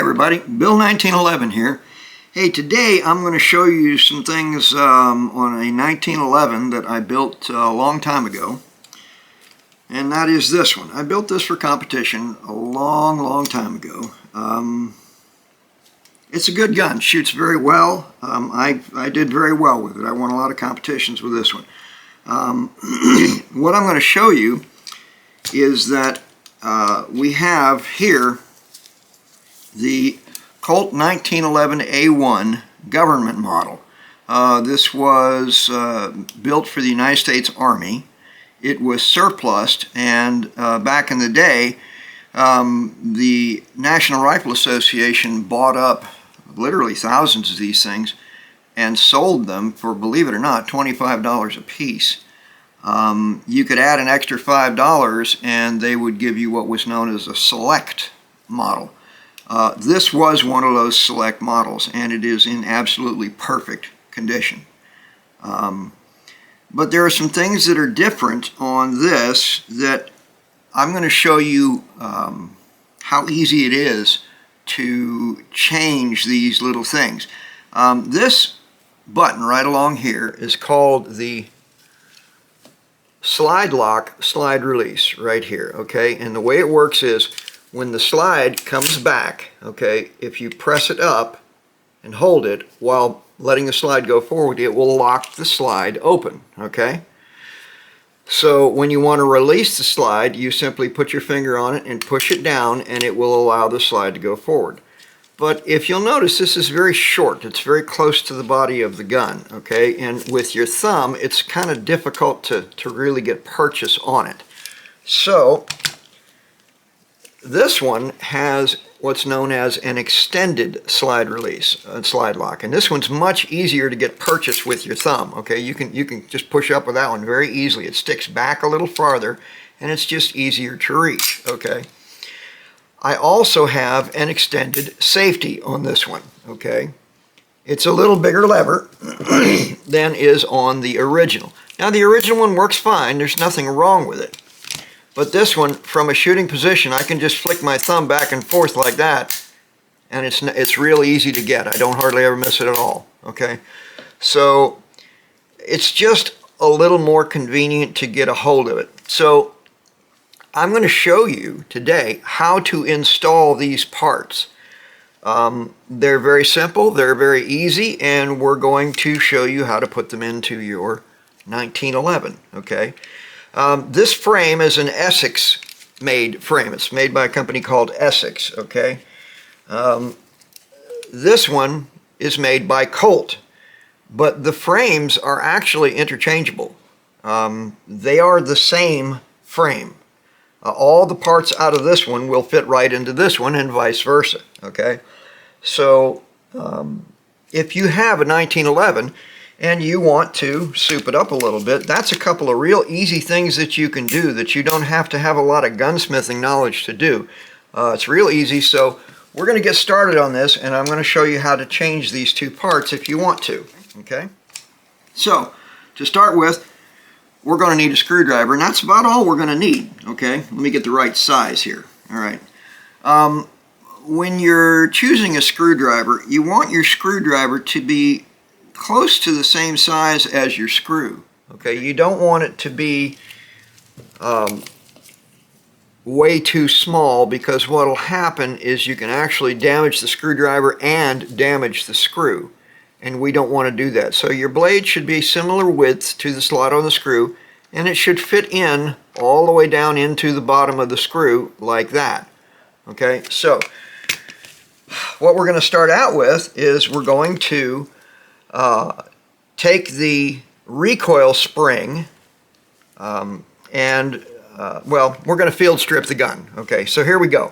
everybody, Bill 1911 here. Hey, today I'm going to show you some things on a 1911 that I built a long time ago, and that is this one. I built this for competition a long time ago. It's a good gun, shoots very well. I did very well with it. I won a lot of competitions with this one. What I'm going to show you is that we have here the Colt 1911 A1 government model. This was built for the United States Army. It was surplused, and back in the day, the National Rifle Association bought up literally thousands of these things and sold them for, believe it or not, $25 a piece. You could add an extra $5 and they would give you what was known as a select model. This was one of those select models, and it is in absolutely perfect condition. But there are some things that are different on this that I'm going to show you how easy it is to change these little things. This button right along here is called the slide lock, slide release right here, okay? And the way it works is when the slide comes back, okay, if you press it up and hold it while letting the slide go forward, it will lock the slide open, okay? So when you want to release the slide, you simply put your finger on it and push it down, and it will allow the slide to go forward. But if you'll notice, this is very short. It's very close to the body of the gun, okay? And with your thumb, it's kind of difficult to really get purchase on it. So this one has what's known as an extended slide release, slide lock, and this one's much easier to get purchase with your thumb. Okay, you can just push up with that one very easily. It sticks back a little farther, and it's just easier to reach. Okay, I also have an extended safety on this one. Okay, it's a little bigger lever than is on the original. Now the original one works fine. There's nothing wrong with it. But this one, from a shooting position, I can just flick my thumb back and forth like that, and it's real easy to get. I don't hardly ever miss it at all, okay? So it's just a little more convenient to get a hold of it. So I'm going to show you today how to install these parts. They're very simple, they're very easy, and we're going to show you how to put them into your 1911, okay? This frame is an Essex-made frame. It's made by a company called Essex, okay? This one is made by Colt, but the frames are actually interchangeable. They are the same frame. All the parts out of this one will fit right into this one and vice versa, okay? So if you have a 1911 and you want to soup it up a little bit, that's a couple of real easy things that you can do that you don't have to have a lot of gunsmithing knowledge to do. It's real easy, so we're going to get started on this, and I'm going to show you how to change these two parts if you want to, okay? So, to start with, we're going to need a screwdriver, and that's about all we're going to need, okay? Let me get the right size here, all right? When you're choosing a screwdriver, you want your screwdriver to be close to the same size as your screw. Okay, you don't want it to be way too small, because what will happen is you can actually damage the screwdriver and damage the screw, and we don't want to do that. So your blade should be similar width to the slot on the screw, and it should fit in all the way down into the bottom of the screw like that. Okay, so what we're going to start out with is we're going to take the recoil spring well, we're going to field strip the gun. Okay, so here we go.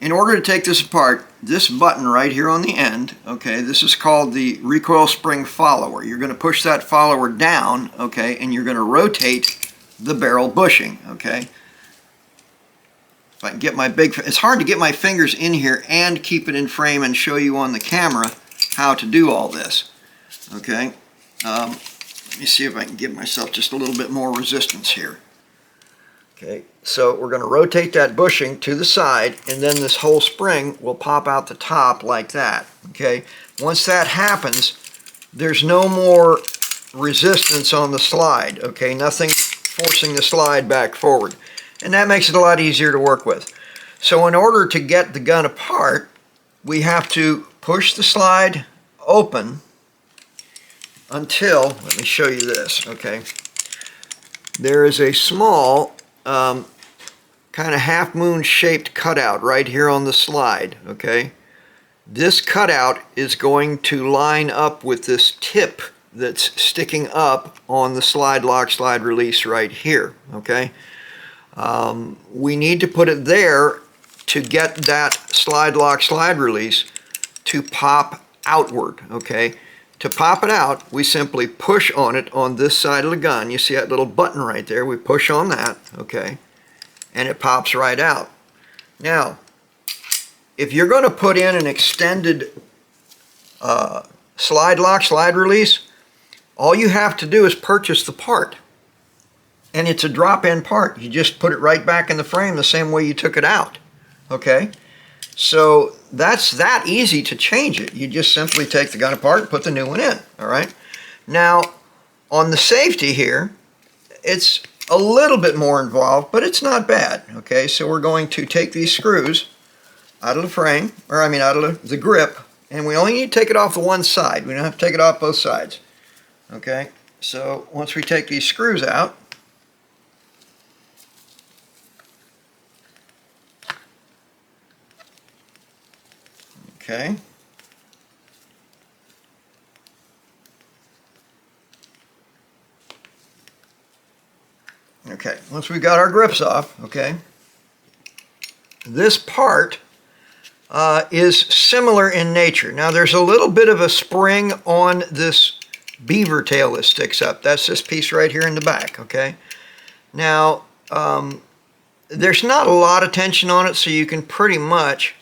In order to take this apart, this button right here on the end, okay, this is called the recoil spring follower. You're going to push that follower down, okay, and you're going to rotate the barrel bushing, okay. If I can get my it's hard to get my fingers in here and keep it in frame and show you on the camera how to do all this. Okay, let me see if I can give myself just a little bit more resistance here. Okay, So we're going to rotate that bushing to the side, and then this whole spring will pop out the top like that. Okay. Once that happens, there's no more resistance on the slide. Okay. Nothing forcing the slide back forward. And that makes it a lot easier to work with. So in order to get the gun apart, we have to push the slide open until, let me show you this, okay. There is a small kind of half-moon shaped cutout right here on the slide, okay. This cutout is going to line up with this tip that's sticking up on the slide lock, slide release right here, okay. We need to put it there to get that slide lock, slide release to pop outward, okay. To pop it out, we simply push on it on this side of the gun. You see that little button right there? We push on that, okay, and it pops right out. Now, if you're going to put in an extended slide lock, slide release, all you have to do is purchase the part. And it's a drop-in part. You just put it right back in the frame the same way you took it out, okay? So that's that easy to change it. You just simply take the gun apart and put the new one in, all right? Now, on the safety here, it's a little bit more involved, but it's not bad, okay? So we're going to take these screws out of the frame, or I mean out of the grip, and we only need to take it off the one side. We don't have to take it off both sides, okay? So once we take these screws out, okay. Okay, once we've got our grips off, okay, this part is similar in nature. Now there's a little bit of a spring on this beaver tail that sticks up. That's this piece right here in the back, okay. Now, there's not a lot of tension on it, so you can pretty much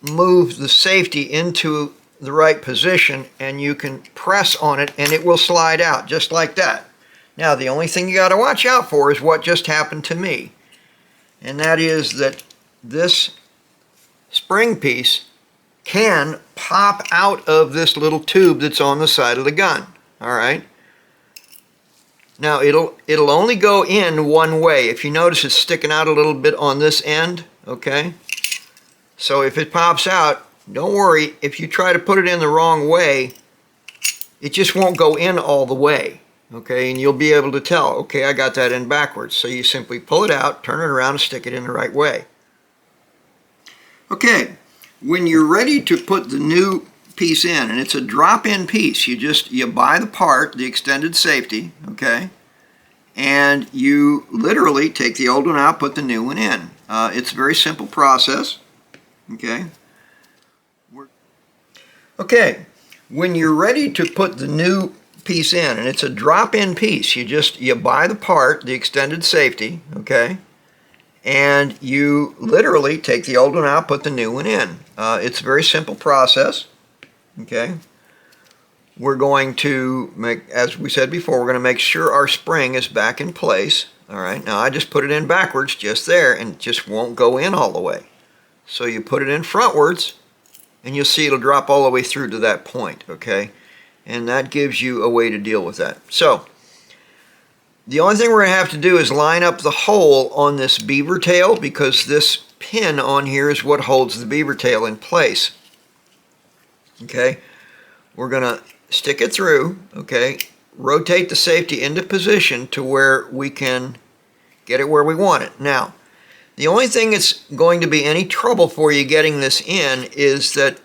move the safety into the right position, and you can press on it and it will slide out just like that. Now the only thing you got to watch out for is what just happened to me, and that is that this spring piece can pop out of this little tube that's on the side of the gun. All right, now it'll only go in one way. If you notice, it's sticking out a little bit on this end, okay. So if it pops out, don't worry. If you try to put it in the wrong way, it just won't go in all the way, okay? And you'll be able to tell, okay, I got that in backwards. So you simply pull it out, turn it around, and stick it in the right way. Okay, when you're ready to put the new piece in, and it's a drop-in piece, you buy the part, the extended safety, okay? And you literally take the old one out, put the new one in. It's a very simple process. Okay. Okay, when you're ready to put the new piece in, and it's a drop-in piece, you buy the part, the extended safety, okay, and you literally take the old one out, put the new one in. It's a very simple process. Okay. We're going to make, as we said before, we're going to make sure our spring is back in place. All right. Now I just put it in backwards just there, and it just won't go in all the way. So you put it in frontwards, and you'll see it'll drop all the way through to that point, okay? And that gives you a way to deal with that. So the only thing we're going to have to do is line up the hole on this beaver tail, because this pin on here is what holds the beaver tail in place. Okay? We're going to stick it through, okay? Rotate the safety into position to where we can get it where we want it. Now, the only thing that's going to be any trouble for you getting this in is that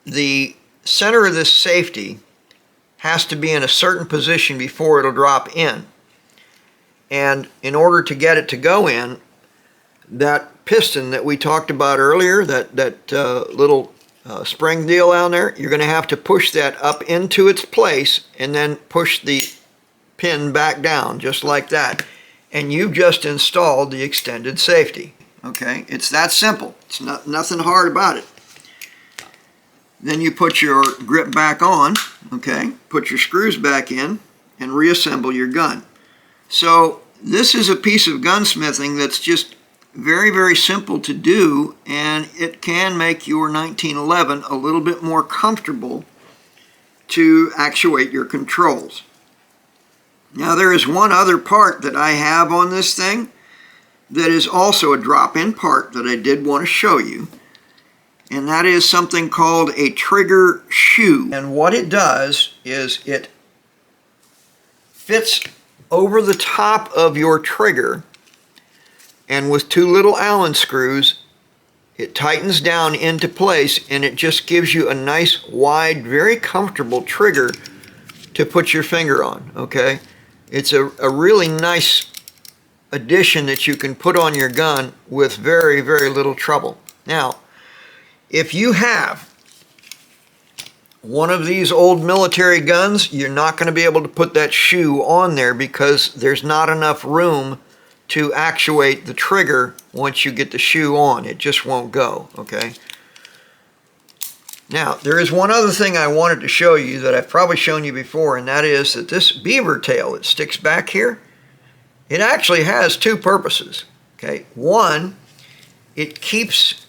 the center of this safety has to be in a certain position before it'll drop in. And in order to get it to go in, that piston that we talked about earlier, that little spring deal down there, you're going to have to push that up into its place and then push the pin back down just like that. And you've just installed the extended safety. Okay, it's that simple. It's nothing hard about it. Then you put your grip back on, okay, put your screws back in, and reassemble your gun. So this is a piece of gunsmithing that's just very, very simple to do, and it can make your 1911 a little bit more comfortable to actuate your controls. Now there is one other part that I have on this thing that is also a drop-in part that I did want to show you, and that is something called a trigger shoe. And what it does is it fits over the top of your trigger, and with two little Allen screws it tightens down into place, and it just gives you a nice wide, very comfortable trigger to put your finger on. Okay, it's a really nice addition that you can put on your gun with very, very little trouble. Now if you have one of these old military guns, you're not going to be able to put that shoe on there because there's not enough room to actuate the trigger once you get the shoe on. It just won't go, okay? Now, there is one other thing I wanted to show you that I've probably shown you before, and that is that this beaver tail that sticks back here, it actually has two purposes, okay? One, it keeps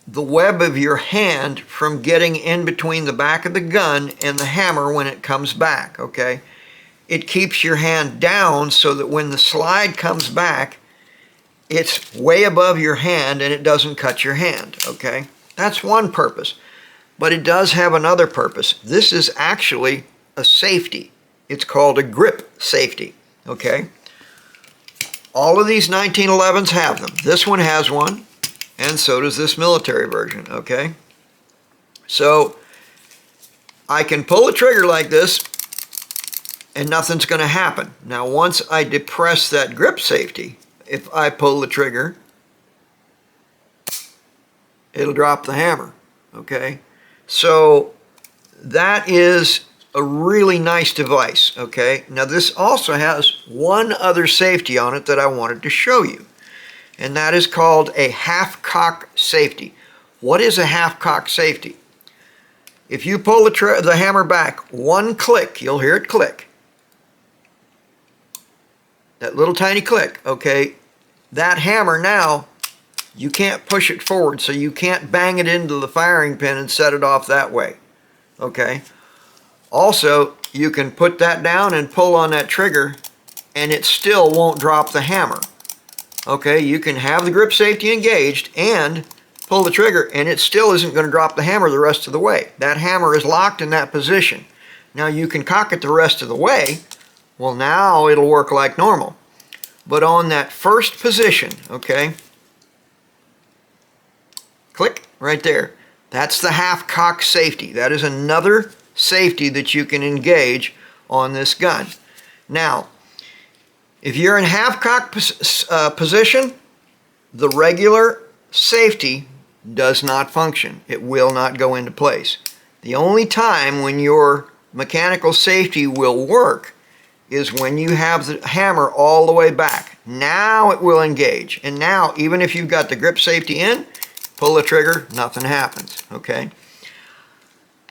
the web of your hand from getting in between the back of the gun and the hammer when it comes back, okay? It keeps your hand down so that when the slide comes back, it's way above your hand and it doesn't cut your hand, okay? That's one purpose. But it does have another purpose. This is actually a safety. It's called a grip safety, okay? All of these 1911s have them. This one has one, and so does this military version, okay? So I can pull the trigger like this and nothing's going to happen. Now once I depress that grip safety, if I pull the trigger, it'll drop the hammer, okay? So that is a really nice device, okay? Now this also has one other safety on it that I wanted to show you, and that is called a half-cock safety. What is a half-cock safety? If you pull the hammer back one click, you'll hear it click. That little tiny click, okay? That hammer now, you can't push it forward, so you can't bang it into the firing pin and set it off that way, okay? Also, you can put that down and pull on that trigger and it still won't drop the hammer. Okay, you can have the grip safety engaged and pull the trigger and it still isn't going to drop the hammer the rest of the way. That hammer is locked in that position. Now you can cock it the rest of the way. Well, now it'll work like normal. But on that first position, okay, click right there. That's the half-cock safety. That is another safety that you can engage on this gun. Now, if you're in half-cock position, the regular safety does not function. It will not go into place. The only time when your mechanical safety will work is when you have the hammer all the way back. Now it will engage. And now, even if you've got the grip safety in, pull the trigger, nothing happens, okay?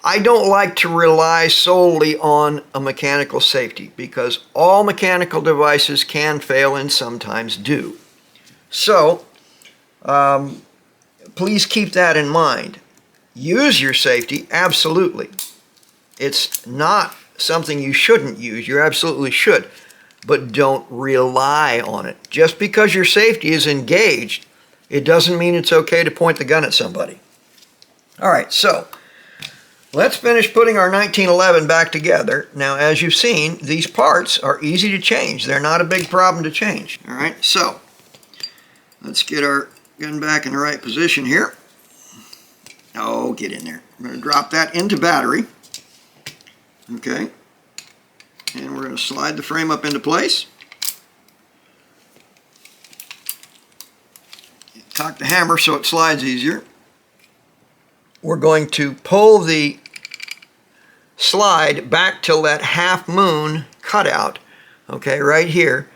I don't like to rely solely on a mechanical safety because all mechanical devices can fail and sometimes do. So, please keep that in mind. Use your safety, absolutely. It's not something you shouldn't use. You absolutely should. But don't rely on it. Just because your safety is engaged, it doesn't mean it's okay to point the gun at somebody. All right, so let's finish putting our 1911 back together. Now, as you've seen, these parts are easy to change. They're not a big problem to change. All right, so let's get our gun back in the right position here. Oh, get in there. I'm going to drop that into battery. Okay. And we're going to slide the frame up into place. Cock the hammer so it slides easier. We're going to pull the slide back till that half moon cutout, okay, right here,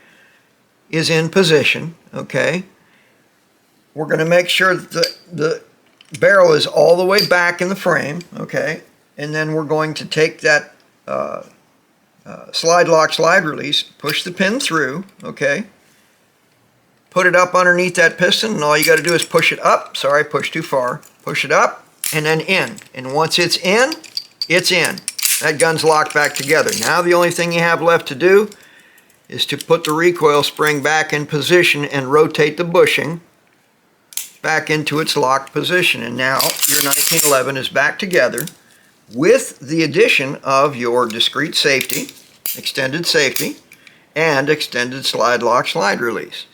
is in position, okay. We're going to make sure that the barrel is all the way back in the frame, okay, and then we're going to take that slide lock, slide release, push the pin through, okay, put it up underneath that piston, and all you got to do is push it up. Sorry, push too far. Push it up and then in. And once it's in, it's in. That gun's locked back together. Now the only thing you have left to do is to put the recoil spring back in position and rotate the bushing back into its locked position. And now your 1911 is back together with the addition of your discrete safety, extended safety, and extended slide lock slide release.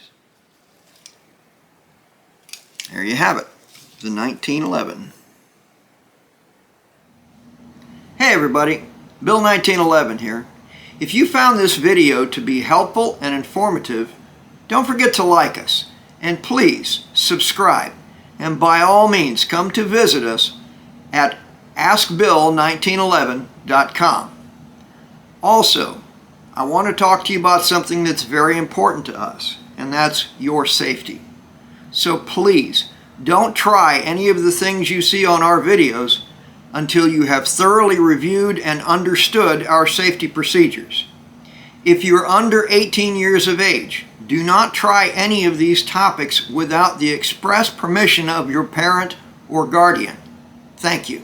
There you have it, the 1911. Hey everybody, Bill 1911 here. If you found this video to be helpful and informative, don't forget to like us, and please subscribe, and by all means come to visit us at askbill1911.com. Also, I want to talk to you about something that's very important to us, and that's your safety. So please, don't try any of the things you see on our videos until you have thoroughly reviewed and understood our safety procedures. If you're under 18 years of age, do not try any of these topics without the express permission of your parent or guardian. Thank you.